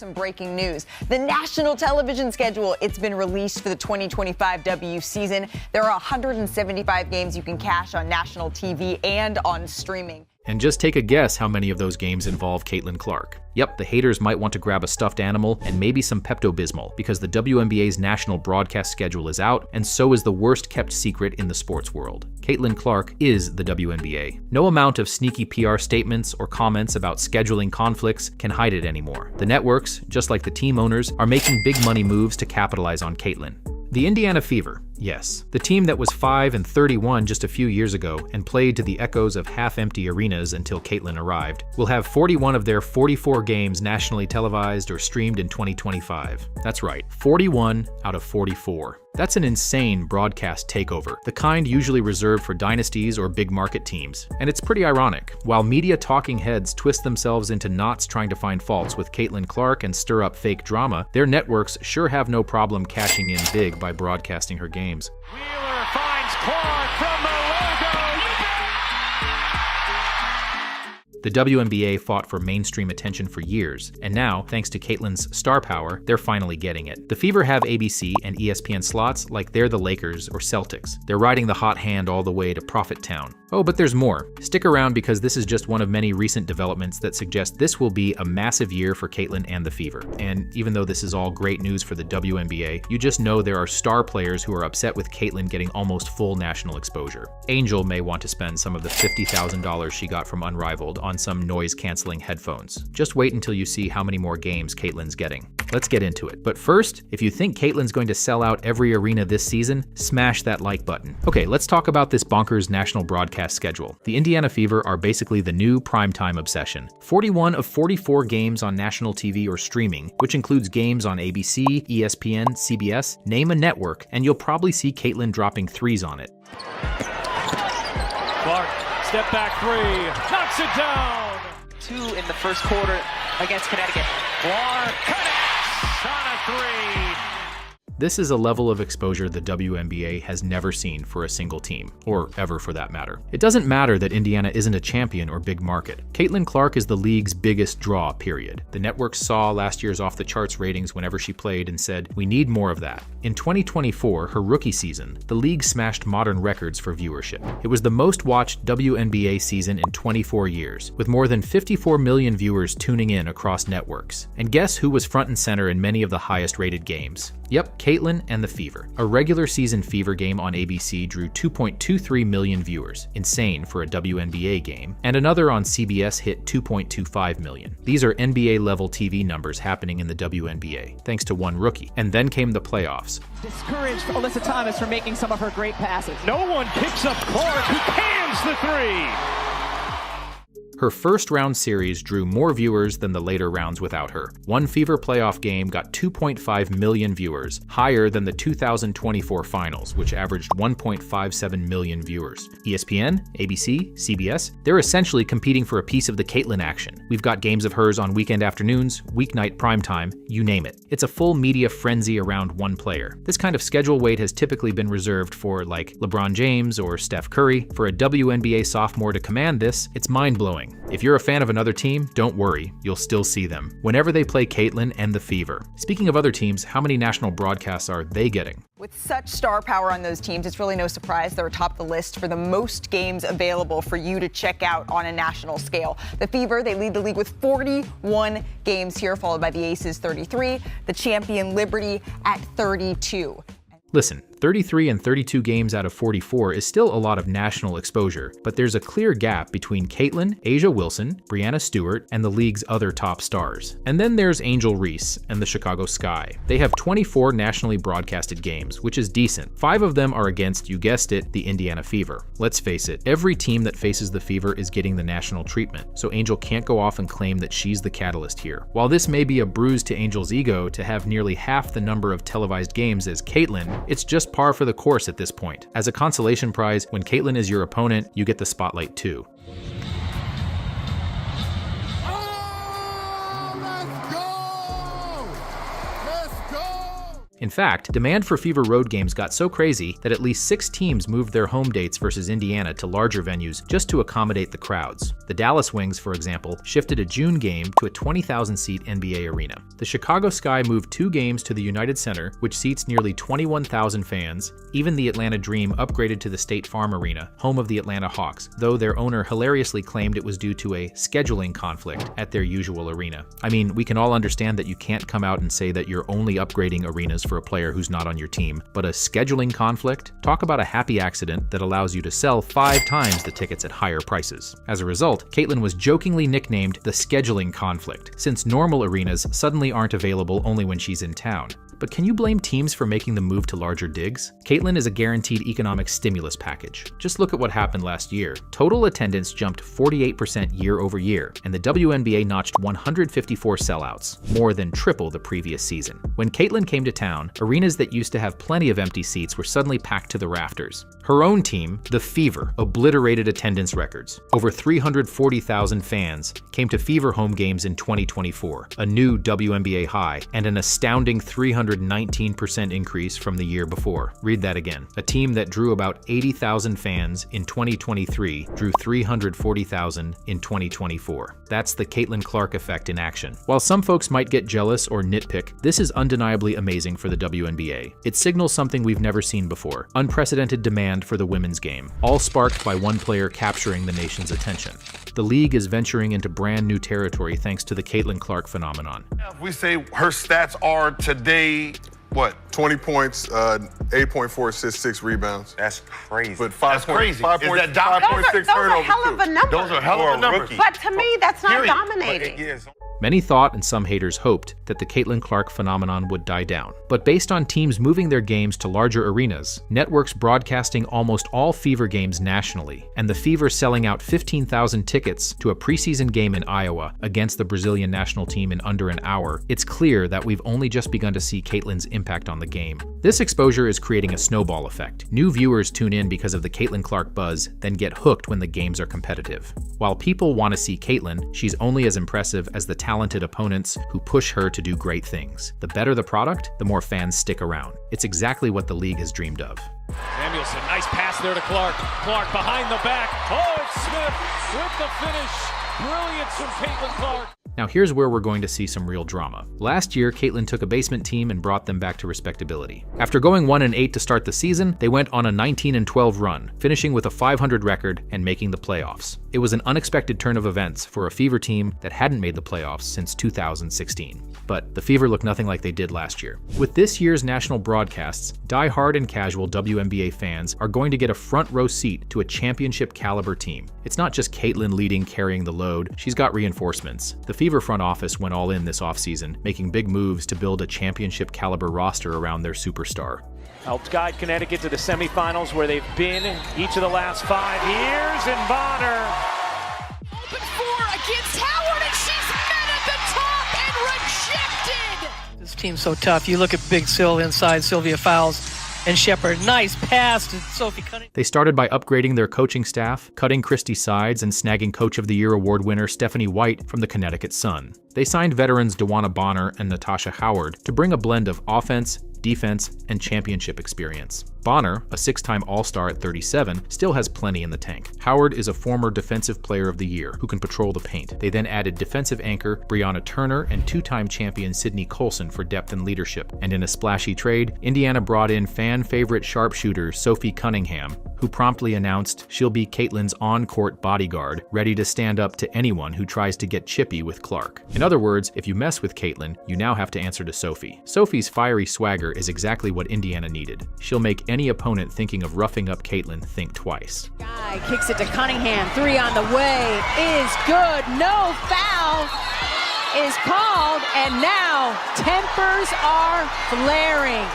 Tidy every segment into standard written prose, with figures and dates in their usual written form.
Some breaking news. The national television schedule, it's been released for the 2025 W season. There are 175 games you can cash on national TV and on streaming. And just take a guess how many of those games involve Caitlin Clark. Yep, the haters might want to grab a stuffed animal and maybe some Pepto-Bismol because the WNBA's national broadcast schedule is out, and so is the worst kept secret in the sports world. Caitlin Clark is the WNBA. No amount of sneaky PR statements or comments about scheduling conflicts can hide it anymore. The networks, just like the team owners, are making big money moves to capitalize on Caitlin. The Indiana Fever, yes. The team that was 5-31 just a few years ago and played to the echoes of half-empty arenas until Caitlin arrived, will have 41 of their 44 games nationally televised or streamed in 2025. That's right, 41 out of 44. That's an insane broadcast takeover, the kind usually reserved for dynasties or big market teams. And it's pretty ironic. While media talking heads twist themselves into knots trying to find faults with Caitlin Clark and stir up fake drama, their networks sure have no problem cashing in big by broadcasting her games. Wheeler finds Clark from the logo. The WNBA fought for mainstream attention for years, and now, thanks to Caitlin's star power, they're finally getting it. The Fever have ABC and ESPN slots like they're the Lakers or Celtics. They're riding the hot hand all the way to Profit Town. Oh, but there's more. Stick around because this is just one of many recent developments that suggest this will be a massive year for Caitlin and the Fever. And even though this is all great news for the WNBA, you just know there are star players who are upset with Caitlin getting almost full national exposure. Angel may want to spend some of the $50,000 she got from Unrivaled on some noise-canceling headphones. Just wait until you see how many more games Caitlin's getting. Let's get into it. But first, if you think Caitlin's going to sell out every arena this season, smash that like button. Okay, let's talk about this bonkers national broadcast schedule. The Indiana Fever are basically the new primetime obsession. 41 of 44 games on national TV or streaming, which includes games on ABC, ESPN, CBS, name a network, and you'll probably see Caitlin dropping threes on it. Clark, step back three, knocks it down. 2 in the first quarter against Connecticut. Clark connects on a three. This is a level of exposure the WNBA has never seen for a single team, or ever for that matter. It doesn't matter that Indiana isn't a champion or big market. Caitlin Clark is the league's biggest draw, period. The networks saw last year's off-the-charts ratings whenever she played and said, we need more of that. In 2024, her rookie season, the league smashed modern records for viewership. It was the most-watched WNBA season in 24 years, with more than 54 million viewers tuning in across networks. And guess who was front and center in many of the highest-rated games? Yep, Caitlin and the Fever. A regular season Fever game on ABC drew 2.23 million viewers, insane for a WNBA game, and another on CBS hit 2.25 million. These are NBA-level TV numbers happening in the WNBA, thanks to one rookie. And then came the playoffs. Discouraged Alyssa Thomas from making some of her great passes. No one picks up Clark, who cans the three. Her first-round series drew more viewers than the later rounds without her. One Fever playoff game got 2.5 million viewers, higher than the 2024 finals, which averaged 1.57 million viewers. ESPN, ABC, CBS, they're essentially competing for a piece of the Caitlin action. We've got games of hers on weekend afternoons, weeknight primetime, you name it. It's a full media frenzy around one player. This kind of schedule weight has typically been reserved for, like, LeBron James or Steph Curry. For a WNBA sophomore to command this, it's mind-blowing. If you're a fan of another team, don't worry, you'll still see them whenever they play Caitlin and the Fever. Speaking of other teams, how many national broadcasts are they getting? With such star power on those teams, it's really no surprise they're atop the list for the most games available for you to check out on a national scale. The Fever, they lead the league with 41 games here, followed by the Aces 33, the champion Liberty at 32. Listen, 33 and 32 games out of 44 is still a lot of national exposure, but there's a clear gap between Caitlin, Asia Wilson, Brianna Stewart, and the league's other top stars. And then there's Angel Reese and the Chicago Sky. They have 24 nationally broadcasted games, which is decent. 5 of them are against, you guessed it, the Indiana Fever. Let's face it, every team that faces the Fever is getting the national treatment, so Angel can't go off and claim that she's the catalyst here. While this may be a bruise to Angel's ego to have nearly half the number of televised games as Caitlin, it's just par for the course at this point. As a consolation prize, when Caitlin is your opponent, you get the spotlight too. In fact, demand for Fever road games got so crazy that at least 6 teams moved their home dates versus Indiana to larger venues just to accommodate the crowds. The Dallas Wings, for example, shifted a June game to a 20,000-seat NBA arena. The Chicago Sky moved 2 games to the United Center, which seats nearly 21,000 fans. Even the Atlanta Dream upgraded to the State Farm Arena, home of the Atlanta Hawks, though their owner hilariously claimed it was due to a scheduling conflict at their usual arena. I mean, we can all understand that you can't come out and say that you're only upgrading arenas for a player who's not on your team, but a scheduling conflict? Talk about a happy accident that allows you to sell 5 times the tickets at higher prices. As a result, Caitlin was jokingly nicknamed the scheduling conflict, since normal arenas suddenly aren't available only when she's in town. But can you blame teams for making the move to larger digs? Caitlin is a guaranteed economic stimulus package. Just look at what happened last year. Total attendance jumped 48% year over year, and the WNBA notched 154 sellouts, more than triple the previous season. When Caitlin came to town, arenas that used to have plenty of empty seats were suddenly packed to the rafters. Her own team, the Fever, obliterated attendance records. Over 340,000 fans came to Fever home games in 2024, a new WNBA high, and an astounding 319% increase from the year before. Read that again. A team that drew about 80,000 fans in 2023 drew 340,000 in 2024. That's the Caitlin Clark effect in action. While some folks might get jealous or nitpick, this is undeniably amazing for the WNBA. It signals something we've never seen before: unprecedented demand for the women's game, all sparked by one player capturing the nation's attention. The league is venturing into brand new territory thanks to the Caitlin Clark phenomenon. If we say her stats are today, what? 20 points, 8.4 assists, 6 rebounds. That's crazy. But that's crazy. 5 Is points, that dominant? 5.6 Those are turnovers. hell of a too. number. Those are hell of a numbers. But to me, that's not Period. dominating. Many thought and some haters hoped that the Caitlin Clark phenomenon would die down. But based on teams moving their games to larger arenas, networks broadcasting almost all Fever games nationally, and the Fever selling out 15,000 tickets to a preseason game in Iowa against the Brazilian national team in under an hour, it's clear that we've only just begun to see Caitlin's impact on the game. This exposure is creating a snowball effect. New viewers tune in because of the Caitlin Clark buzz, then get hooked when the games are competitive. While people want to see Caitlin, she's only as impressive as the talented opponents who push her to do great things. The better the product, the more fans stick around. It's exactly what the league has dreamed of. Samuelson, nice pass there to Clark. Clark behind the back. Oh, it's Smith with the finish. Brilliance from Caitlin Clark. Now here's where we're going to see some real drama. Last year, Caitlin took a basement team and brought them back to respectability. After going 1-8 to start the season, they went on a 19-12 run, finishing with a 500 record and making the playoffs. It was an unexpected turn of events for a Fever team that hadn't made the playoffs since 2016. But the Fever look nothing like they did last year. With this year's national broadcasts, die-hard and casual WNBA fans are going to get a front row seat to a championship caliber team. It's not just Caitlin leading, carrying the load, she's got reinforcements. The Fever front office went all in this offseason, making big moves to build a championship caliber roster around their superstar. Helped guide Connecticut to the semifinals where they've been each of the last 5 years, and Bonner. Open 4 against Howard, and she's met at the top and rejected. This team's so tough. You look at Big Sil inside, Sylvia Fowles and Shepard. Nice pass to Sophie Cunningham. They started by upgrading their coaching staff, cutting Christy Sides, and snagging Coach of the Year award winner Stephanie White from the Connecticut Sun. They signed veterans DeWanna Bonner and Natasha Howard to bring a blend of offense, defense, and championship experience. Bonner, a 6-time All-Star at 37, still has plenty in the tank. Howard is a former Defensive Player of the Year who can patrol the paint. They then added defensive anchor Brianna Turner and 2-time champion Sydney Colson for depth and leadership. And in a splashy trade, Indiana brought in fan-favorite sharpshooter Sophie Cunningham, who promptly announced she'll be Caitlin's on-court bodyguard, ready to stand up to anyone who tries to get chippy with Clark. In other words, if you mess with Caitlin, you now have to answer to Sophie. Sophie's fiery swagger is exactly what Indiana needed. She'll make any opponent thinking of roughing up Caitlin think twice. Guy kicks it to Cunningham. 3 on the way is good. No foul is called, and now tempers are flaring.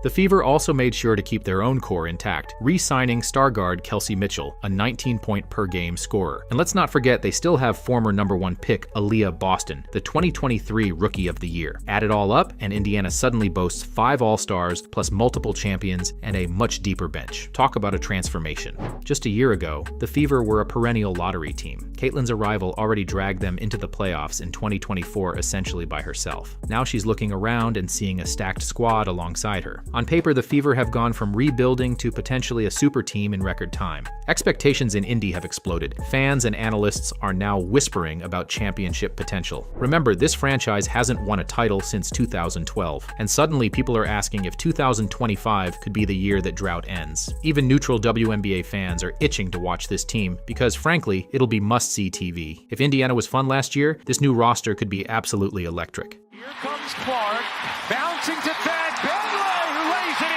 The Fever also made sure to keep their own core intact, re-signing star guard Kelsey Mitchell, a 19-point-per-game scorer. And let's not forget they still have former #1 pick Aaliyah Boston, the 2023 Rookie of the Year. Add it all up, and Indiana suddenly boasts 5 All-Stars, plus multiple champions, and a much deeper bench. Talk about a transformation. Just a year ago, the Fever were a perennial lottery team. Caitlin's arrival already dragged them into the playoffs in 2024 essentially by herself. Now she's looking around and seeing a stacked squad alongside her. On paper, the Fever have gone from rebuilding to potentially a super team in record time. Expectations in Indy have exploded. Fans and analysts are now whispering about championship potential. Remember, this franchise hasn't won a title since 2012, and suddenly people are asking if 2025 could be the year that drought ends. Even neutral WNBA fans are itching to watch this team because, frankly, it'll be must-see TV. If Indiana was fun last year, this new roster could be absolutely electric. Here comes Clark, bouncing to Thad Benley, who lays it in.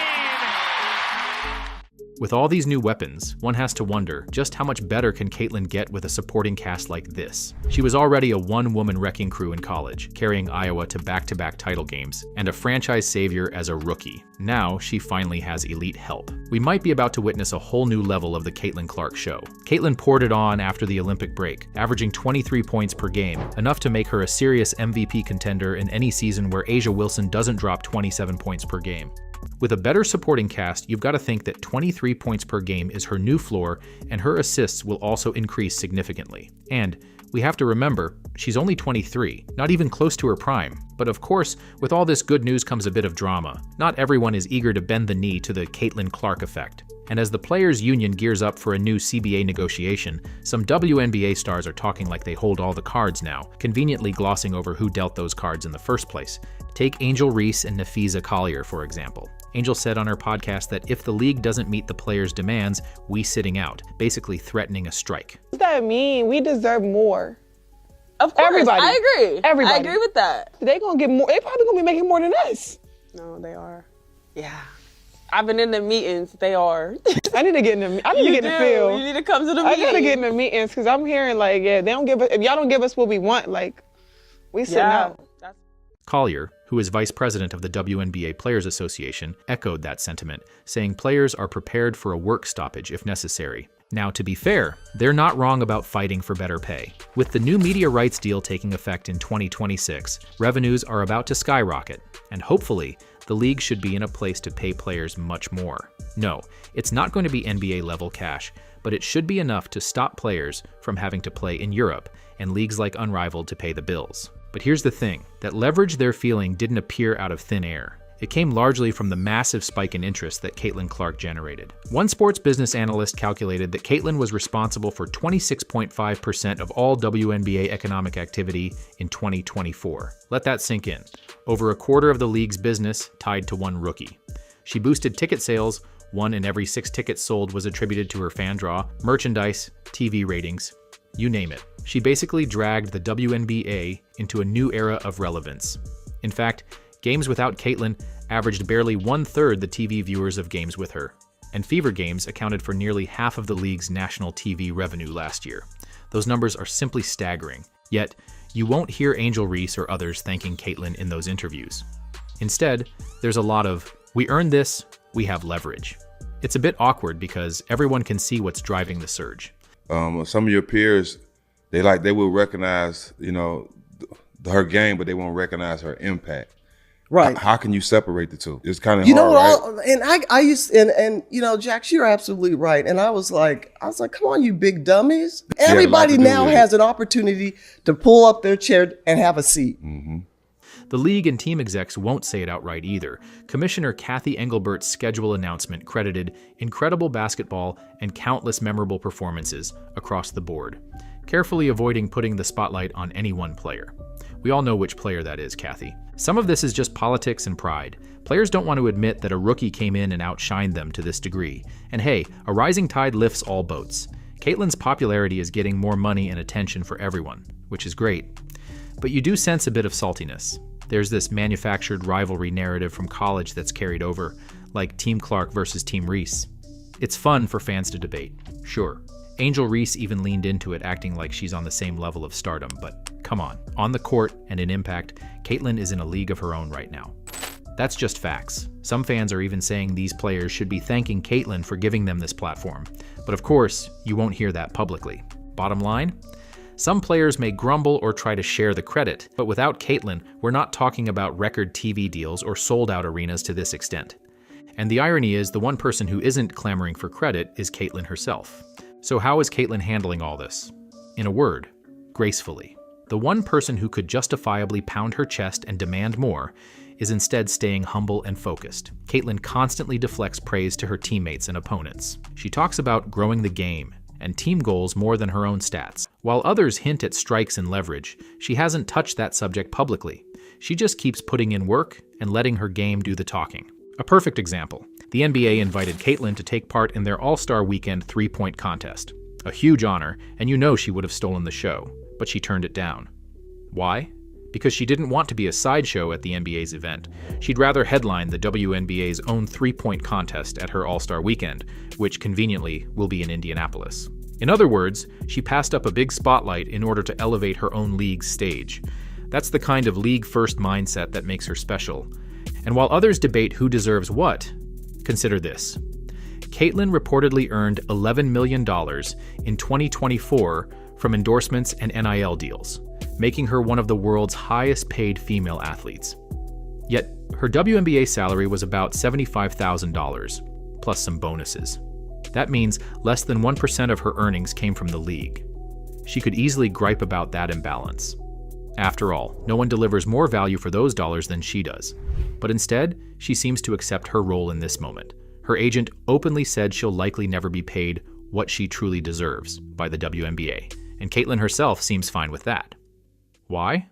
With all these new weapons, one has to wonder just how much better can Caitlin get with a supporting cast like this. She was already a one-woman wrecking crew in college, carrying Iowa to back-to-back title games, and a franchise savior as a rookie. Now she finally has elite help. We might be about to witness a whole new level of the Caitlin Clark show. Caitlin poured it on after the Olympic break, averaging 23 points per game, enough to make her a serious MVP contender in any season where A'ja Wilson doesn't drop 27 points per game. With a better supporting cast, you've got to think that 23 points per game is her new floor, and her assists will also increase significantly. And we have to remember, she's only 23, not even close to her prime. But of course, with all this good news comes a bit of drama. Not everyone is eager to bend the knee to the Caitlin Clark effect. And as the Players Union gears up for a new CBA negotiation, some WNBA stars are talking like they hold all the cards now, conveniently glossing over who dealt those cards in the first place. Take Angel Reese and Nafisa Collier, for example. Angel said on her podcast that if the league doesn't meet the players' demands, we sitting out, basically threatening a strike. What does that mean? We deserve more. Of course, everybody. I agree. Everybody. I agree with that. They gonna get more. They probably gonna be making more than us. No, they are. Yeah. I've been in the meetings. They are. I need to get in the. I need to get in the field. You need to come to the meetings. I gotta get in the meetings because I'm hearing like, yeah, they don't give us. If y'all don't give us what we want, like, we sitting out. Collier, who is vice president of the WNBA Players Association, echoed that sentiment, saying players are prepared for a work stoppage if necessary. Now, to be fair, they're not wrong about fighting for better pay. With the new media rights deal taking effect in 2026, revenues are about to skyrocket, and hopefully, the league should be in a place to pay players much more. No, it's not going to be NBA-level cash, but it should be enough to stop players from having to play in Europe and leagues like Unrivaled to pay the bills. But here's the thing, that leverage they're feeling didn't appear out of thin air. It came largely from the massive spike in interest that Caitlin Clark generated. One sports business analyst calculated that Caitlin was responsible for 26.5% of all WNBA economic activity in 2024. Let that sink in. Over a quarter of the league's business tied to one rookie. She boosted ticket sales. 1 in every 6 tickets sold was attributed to her fan draw, merchandise, TV ratings, you name it. She basically dragged the WNBA into a new era of relevance. In fact, games without Caitlin averaged barely 1/3 the TV viewers of games with her. And Fever games accounted for nearly half of the league's national TV revenue last year. Those numbers are simply staggering. Yet, you won't hear Angel Reese or others thanking Caitlin in those interviews. Instead, there's a lot of, we earned this, we have leverage. It's a bit awkward because everyone can see what's driving the surge. Some of your peers, they will recognize, her game, but they won't recognize her impact. Right. How can you separate the two? It's kind of hard, right? And I used, and Jax, you're absolutely right. And I was like, come on, you big dummies. Everybody now has an opportunity to pull up their chair and have a seat. Mm-hmm. The league and team execs won't say it outright either. Commissioner Kathy Engelbert's schedule announcement credited incredible basketball and countless memorable performances across the board, carefully avoiding putting the spotlight on any one player. We all know which player that is, Kathy. Some of this is just politics and pride. Players don't want to admit that a rookie came in and outshined them to this degree. And hey, a rising tide lifts all boats. Caitlin's popularity is getting more money and attention for everyone, which is great. But you do sense a bit of saltiness. There's this manufactured rivalry narrative from college that's carried over, like Team Clark versus Team Reese. It's fun for fans to debate, sure. Angel Reese even leaned into it, acting like she's on the same level of stardom, but come on. On the court and in impact, Caitlin is in a league of her own right now. That's just facts. Some fans are even saying these players should be thanking Caitlin for giving them this platform. But of course, you won't hear that publicly. Bottom line? Some players may grumble or try to share the credit, but without Caitlin, we're not talking about record TV deals or sold-out arenas to this extent. And the irony is, the one person who isn't clamoring for credit is Caitlin herself. So how is Caitlin handling all this? In a word, gracefully. The one person who could justifiably pound her chest and demand more is instead staying humble and focused. Caitlin constantly deflects praise to her teammates and opponents. She talks about growing the game and team goals more than her own stats. While others hint at strikes and leverage, she hasn't touched that subject publicly. She just keeps putting in work and letting her game do the talking. A perfect example. The NBA invited Caitlin to take part in their All-Star Weekend three-point contest. A huge honor, and you know she would have stolen the show, but she turned it down. Why? Because she didn't want to be a sideshow at the NBA's event. She'd rather headline the WNBA's own three-point contest at her All-Star Weekend, which conveniently will be in Indianapolis. In other words, she passed up a big spotlight in order to elevate her own league's stage. That's the kind of league-first mindset that makes her special. And while others debate who deserves what, consider this. Caitlin reportedly earned $11 million in 2024 from endorsements and NIL deals, making her one of the world's highest-paid female athletes. Yet, her WNBA salary was about $75,000, plus some bonuses. That means less than 1% of her earnings came from the league. She could easily gripe about that imbalance. After all, no one delivers more value for those dollars than she does. But instead, she seems to accept her role in this moment. Her agent openly said she'll likely never be paid what she truly deserves by the WNBA, and Caitlin herself seems fine with that. Why?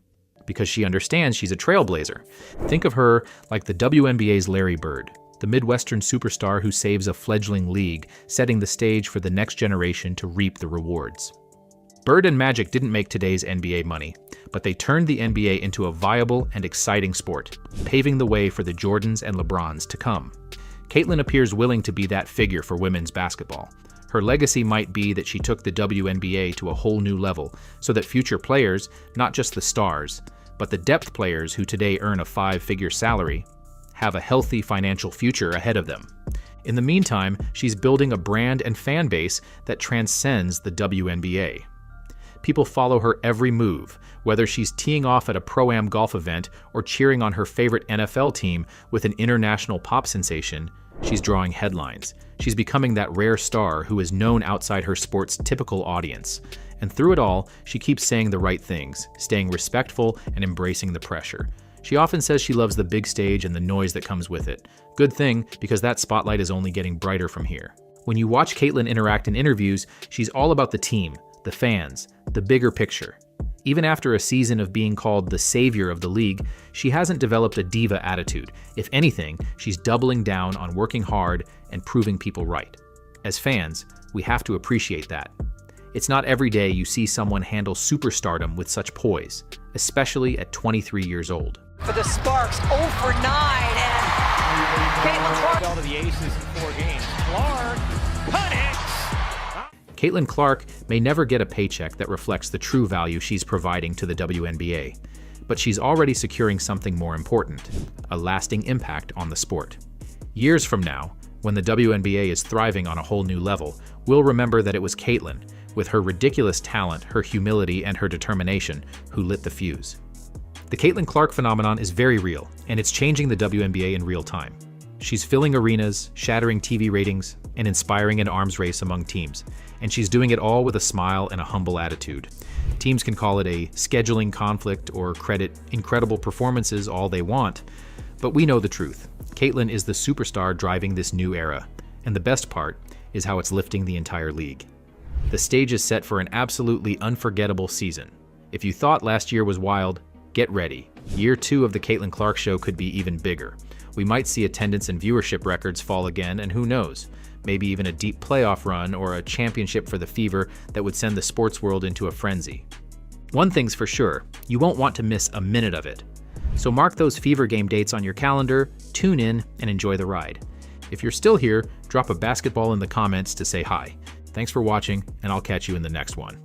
Because she understands she's a trailblazer. Think of her like the WNBA's Larry Bird, the Midwestern superstar who saves a fledgling league, setting the stage for the next generation to reap the rewards. Bird and Magic didn't make today's NBA money, but they turned the NBA into a viable and exciting sport, paving the way for the Jordans and LeBrons to come. Caitlin appears willing to be that figure for women's basketball. Her legacy might be that she took the WNBA to a whole new level, so that future players, not just the stars, but the depth players who today earn a 5-figure salary, have a healthy financial future ahead of them. In the meantime, she's building a brand and fan base that transcends the WNBA. People follow her every move, whether she's teeing off at a Pro-Am golf event or cheering on her favorite NFL team with an international pop sensation. She's drawing headlines. She's becoming that rare star who is known outside her sport's typical audience. And through it all, she keeps saying the right things, staying respectful and embracing the pressure. She often says she loves the big stage and the noise that comes with it. Good thing, because that spotlight is only getting brighter from here. When you watch Caitlin interact in interviews, she's all about the team, the fans, the bigger picture. Even after a season of being called the savior of the league, she hasn't developed a diva attitude. If anything, she's doubling down on working hard and proving people right. As fans, we have to appreciate that. It's not every day you see someone handle superstardom with such poise, especially at 23 years old. For the Sparks, 0 for 9, and Caitlin Clark fell to the aces in 4 games. Clark connects. Caitlin Clark may never get a paycheck that reflects the true value she's providing to the WNBA, but she's already securing something more important, a lasting impact on the sport. Years from now, when the WNBA is thriving on a whole new level, we'll remember that it was Caitlin, with her ridiculous talent, her humility, and her determination, who lit the fuse. The Caitlin Clark phenomenon is very real, and it's changing the WNBA in real time. She's filling arenas, shattering TV ratings, and inspiring an arms race among teams. And she's doing it all with a smile and a humble attitude. Teams can call it a scheduling conflict or credit incredible performances all they want, but we know the truth. Caitlin is the superstar driving this new era, and the best part is how it's lifting the entire league. The stage is set for an absolutely unforgettable season. If you thought last year was wild, get ready. Year 2 of the Caitlin Clark Show could be even bigger. We might see attendance and viewership records fall again, and who knows, maybe even a deep playoff run or a championship for the Fever that would send the sports world into a frenzy. One thing's for sure, you won't want to miss a minute of it. So mark those Fever game dates on your calendar, tune in, and enjoy the ride. If you're still here, drop a basketball in the comments to say hi. Thanks for watching, and I'll catch you in the next one.